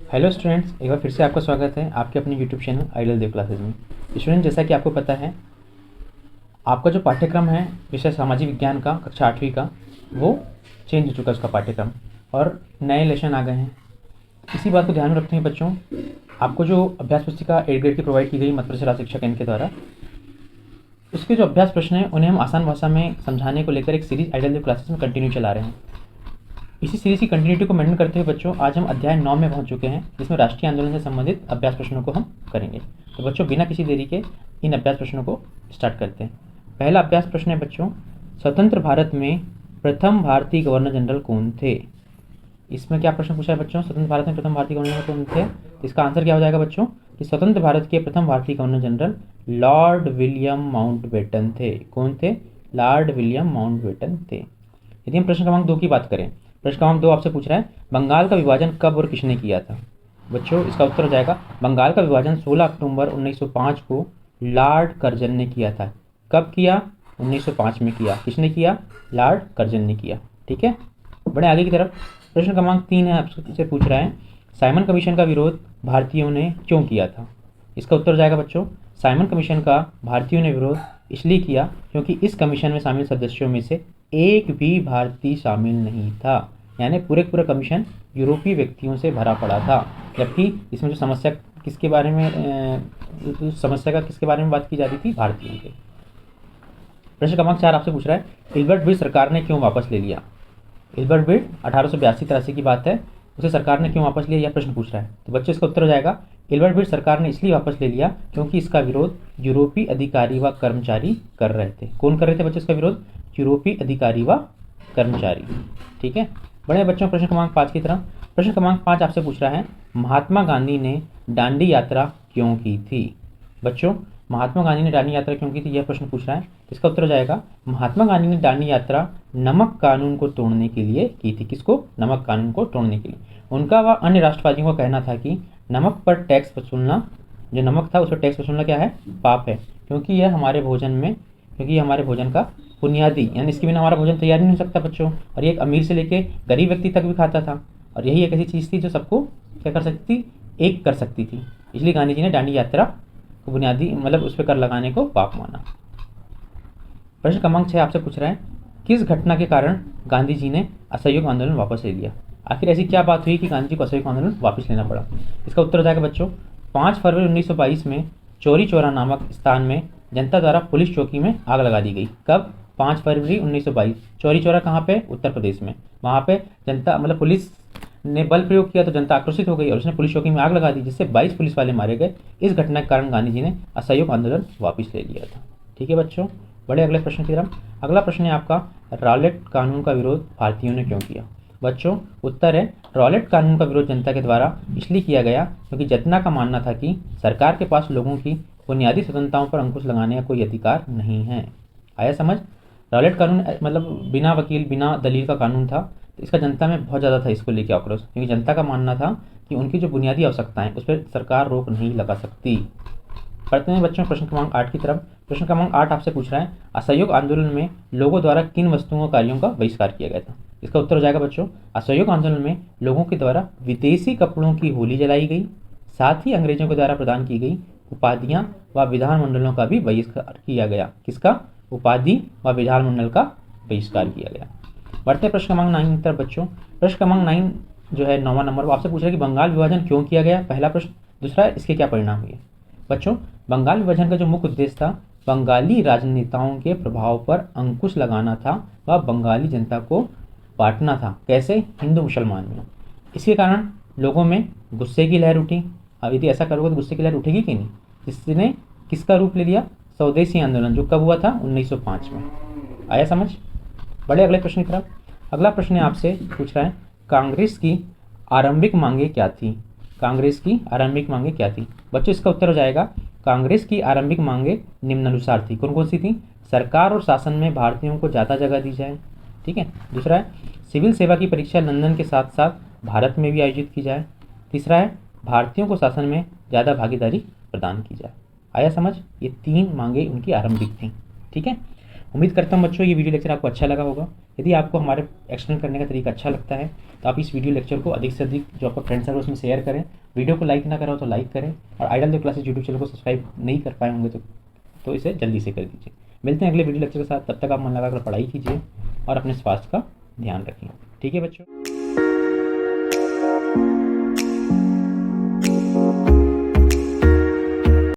Hello students, एक बार फिर से आपका स्वागत है आपके अपने यूट्यूब चैनल आइडल देव क्लासेज में। स्टूडेंट, जैसा कि आपको पता है, आपका जो पाठ्यक्रम है विषय सामाजिक विज्ञान का कक्षा 8वीं का, वो चेंज हो चुका है उसका पाठ्यक्रम और नए लेसन आ गए हैं। इसी बात को ध्यान में रखते हुए बच्चों, आपको जो अभ्यास पुस्तिका 8 ग्रेड की प्रोवाइड की गई मध्य प्रदेश राज्य शिक्षा केंद्र के द्वारा, उसके जो अभ्यास प्रश्न हैं उन्हें हम आसान भाषा में समझाने को लेकर एक सीरीज आइडल देव क्लासेज में कंटिन्यू चला रहे हैं। इसी सीरीज की कंटिन्यूटी को मेंटेन करते हुए बच्चों, आज हम अध्याय 9 में पहुंच चुके हैं, जिसमें राष्ट्रीय आंदोलन से संबंधित अभ्यास प्रश्नों को हम करेंगे। तो बच्चों, बिना किसी देरी के इन अभ्यास प्रश्नों को स्टार्ट करते हैं। पहला अभ्यास प्रश्न है बच्चों, स्वतंत्र भारत में प्रथम भारतीय गवर्नर जनरल कौन थे। इसमें क्या प्रश्न पूछा है बच्चों, स्वतंत्र भारत में प्रथम भारतीय गवर्नर कौन थे। तो इसका आंसर क्या हो जाएगा बच्चों कि स्वतंत्र भारत के प्रथम भारतीय governor general Lord William Mountbatten थे। कौन थे? लॉर्ड विलियम माउंटबेटन थे। यदि हम प्रश्न क्रमांक 2 की बात करें, प्रश्न क्रमांक 2 आपसे पूछ रहा है, बंगाल का विभाजन कब और किसने किया था। बच्चों, इसका उत्तर हो जाएगा, बंगाल का विभाजन 16 अक्टूबर 1905 को लॉर्ड कर्जन ने किया था। कब किया? 1905 में किया। किसने किया? लॉर्ड कर्जन ने किया। ठीक है, बढ़े आगे की तरफ। प्रश्न क्रमांक 3 है, आपसे पूछ रहा है, साइमन कमीशन का विरोध भारतीयों ने क्यों किया था। इसका उत्तर हो जाएगा बच्चों, साइमन कमीशन का भारतीयों ने विरोध इसलिए किया क्योंकि इस कमीशन में शामिल सदस्यों में से एक भी भारतीय शामिल नहीं था। यानी पूरा कमीशन यूरोपीय व्यक्तियों से भरा पड़ा था, जबकि इसमें जो समस्या किसके बारे में समस्या का किसके बारे में बात की जा रही थी? भारतीयों के। प्रश्न क्रमांक 4 आपसे पूछ रहा है, इल्बर्ट बिल सरकार ने क्यों वापस ले लिया। इल्बर्ट बिल 1882-83 की बात है, उसे सरकार ने क्यों वापस लिया, यह प्रश्न पूछ रहा है। तो बच्चों, इसका उत्तर हो जाएगा, इल्बर्ट बिल सरकार ने इसलिए वापस ले लिया क्योंकि इसका विरोध यूरोपीय अधिकारी व कर्मचारी कर रहे थे। कौन कर रहे थे बच्चों इसका विरोध? यूरोपीय अधिकारी व कर्मचारी। ठीक है, बढ़े बच्चों प्रश्न क्रमांक 5 की तरफ। प्रश्न क्रमांक 5 आपसे पूछ रहा है, महात्मा गांधी ने दांडी यात्रा क्यों की थी। बच्चों, महात्मा गांधी ने दांडी यात्रा क्यों की थी, यह प्रश्न पूछ रहा है। इसका उत्तर हो जाएगा, महात्मा गांधी ने दांडी यात्रा नमक कानून को तोड़ने के लिए की थी। किसको? नमक कानून को तोड़ने के लिए। उनका व अन्य राष्ट्रवादियों का कहना था कि नमक पर टैक्स वसूलना, जो नमक था उस पर टैक्स वसूलना क्या है? पाप है, क्योंकि यह हमारे भोजन का बुनियादी, यानी इसके बिना हमारा भोजन तैयार नहीं हो सकता बच्चों। और ये एक अमीर से लेके गरीब व्यक्ति तक भी खाता था, और यही एक ऐसी चीज़ थी जो सबको क्या कर सकती थी? एक कर सकती थी। इसलिए गांधी जी ने दांडी यात्रा को बुनियादी, मतलब उस पर कर लगाने को पाप माना। प्रश्न क्रमांक 6 आपसे पूछ रहा है, किस घटना के कारण गांधी जी ने असहयोग आंदोलन वापस ले लिया। आखिर ऐसी क्या बात हुई कि गांधी जी को असहयोग आंदोलन वापस लेना पड़ा। इसका उत्तर हो जाएगा बच्चों, 5 फरवरी 1922 में चौरी चौरा नामक स्थान में जनता द्वारा पुलिस चौकी में आग लगा दी गई। कब? 5 फरवरी 1922। चौरी चौरा कहाँ पे? उत्तर प्रदेश में। वहाँ पे जनता, मतलब पुलिस ने बल प्रयोग किया तो जनता आक्रोशित हो गई और उसने पुलिस चौकी में आग लगा दी, जिससे 22 पुलिस वाले मारे गए। इस घटना के कारण गांधी जी ने असहयोग आंदोलन वापस ले लिया था। ठीक है बच्चों, बड़े अगले प्रश्न की तरफ। अगला प्रश्न है आपका, रॉलेट कानून का विरोध भारतीयों ने क्यों किया। बच्चों, उत्तर है, रॉलेट कानून का विरोध जनता के द्वारा इसलिए किया गया क्योंकि जनता का मानना था कि सरकार के पास लोगों की बुनियादी स्वतंत्रताओं पर अंकुश लगाने का कोई अधिकार नहीं है। आया समझ? रॉलेट कानून मतलब बिना वकील बिना दलील का कानून था। तो इसका जनता में बहुत ज़्यादा था इसको लेकर आक्रोश, क्योंकि जनता का मानना था कि उनकी जो बुनियादी आवश्यकताएं उस पर सरकार रोक नहीं लगा सकती। पढ़ते हैं बच्चों प्रश्न क्रमांक 8 की तरफ। प्रश्न क्रमांक 8 आपसे पूछ रहा है, असहयोग आंदोलन में लोगों द्वारा किन वस्तुओं और कार्यों का बहिष्कार किया गया था। इसका उत्तर हो जाएगा बच्चों, असहयोग आंदोलन में लोगों के द्वारा विदेशी कपड़ों की होली जलाई गई, साथ ही अंग्रेजों के द्वारा प्रदान की गई उपाधियां व विधानमंडलों का भी बहिष्कार किया गया। किसका? उपाधि व विधानमंडल का बहिष्कार किया गया। बढ़ते प्रश्न क्रमांक 9 की तरफ बच्चों। प्रश्न क्रमांक 9 जो है 9वां नंबर, वो आपसे पूछ रहा है कि बंगाल विभाजन क्यों किया गया। पहला प्रश्न। दूसरा, इसके क्या परिणाम हुए। बच्चों, बंगाल विभाजन का जो मुख्य उद्देश्य था, बंगाली राजनेताओं के प्रभाव पर अंकुश लगाना था व बंगाली जनता को बांटना था। कैसे? हिंदू मुसलमान में। इसके कारण लोगों में गुस्से की लहर उठी। अब यदि ऐसा करोगे तो गुस्से की लहर उठेगी कि नहीं। जिसने किसका रूप ले लिया? स्वदेशी आंदोलन, जो कब हुआ था? 1905 में। आया समझ? बड़े अगले प्रश्न की तरफ। अगला प्रश्न आपसे पूछ रहा है, कांग्रेस की आरंभिक मांगे क्या थी। कांग्रेस की आरंभिक मांगे क्या थी। बच्चों, इसका उत्तर हो जाएगा, कांग्रेस की आरंभिक मांगे निम्नानुसार थी। कौन कौन सी थी? सरकार और शासन में भारतीयों को ज़्यादा जगह दी जाए। ठीक है। दूसरा है, सिविल सेवा की परीक्षा लंदन के साथ साथ भारत में भी आयोजित की जाए। तीसरा है, भारतीयों को शासन में ज़्यादा भागीदारी प्रदान की जाए। आया समझ? ये 3 मांगे उनकी आरंभिक थी। ठीक है। उम्मीद करता हूँ बच्चों ये वीडियो लेक्चर आपको अच्छा लगा होगा। यदि आपको हमारे एक्सप्लेन करने का तरीका अच्छा लगता है तो आप इस वीडियो लेक्चर को अधिक से अधिक जो आपका फ्रेंड्स है उसमें शेयर करें। वीडियो को लाइक ना करो तो लाइक करें, और आइडल देव क्लासेस यूट्यूब चैनल को सब्सक्राइब नहीं कर पाए होंगे तो इसे जल्दी से कर दीजिए। मिलते हैं अगले वीडियो लेक्चर के साथ, तब तक आप मन लगाकर पढ़ाई कीजिए और अपने स्वास्थ्य का ध्यान रखिए। ठीक है बच्चों।